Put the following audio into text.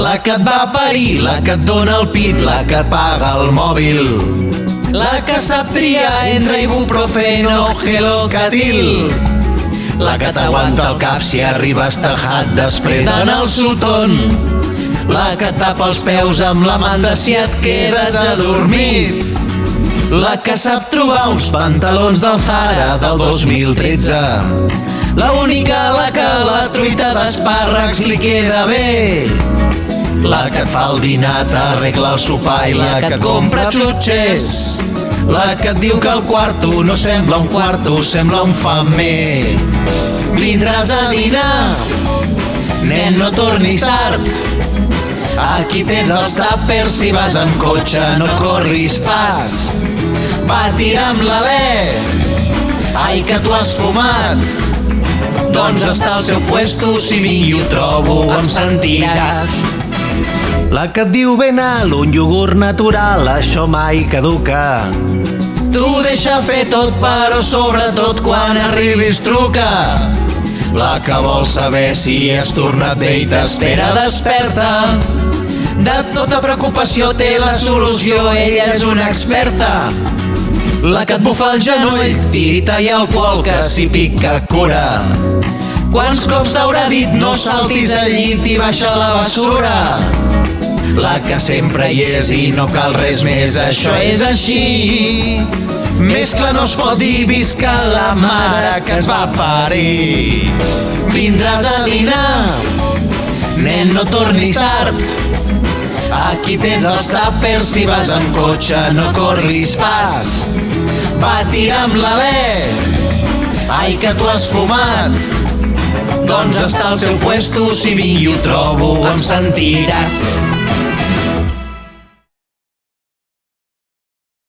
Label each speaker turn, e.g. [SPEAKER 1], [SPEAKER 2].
[SPEAKER 1] La que et va parir, la que et dóna el pit, la que et paga el mòbil, la que sap triar entre ibuprofeno o gelocatil, la que t'aguanta el cap si arribes tajat després d'anar al sotón, la que et tapa els peus amb la manta si et quedes adormit, la que sap trobar uns pantalons del Zara del 2013, la única a la que la truita d'espàrrecs li queda bé, la que et fa el dinar, t'arregla el sopar i la que et compra xutxes, la que et diu que el quarto no sembla un quarto, sembla un famer. Vindràs a dinar, nen, no tornis tard, aquí tens els tàpers si vas amb cotxe, no corris pas. Va tirar amb l'alè, ai que t'ho has fumat, doncs està al seu puesto, si vinc i ho trobo em sentiràs. La que et diu ben alt, un iogurt natural, això mai caduca. Tu deixa fer tot, però sobretot quan arribis truca. La que vol saber si has tornat bé i t'espera desperta. De tota preocupació té la solució, ella és una experta. La que et bufa el genoll, tirita i alcohol que si pica cura. Quants cops t'haurà dit no saltis al llit i baixa la bessura? La que sempre hi és i no cal res més, això és així. Més clar no es pot dir visca la mare que ens va parir. Vindràs a dinar, nen, no tornis tard, aquí tens els tàpers si vas amb cotxe, no corris pas. Va tirar amb l'alè, ai que t'ho has fumat, doncs està al seu puesto, si vinc i ho trobo em sentiràs.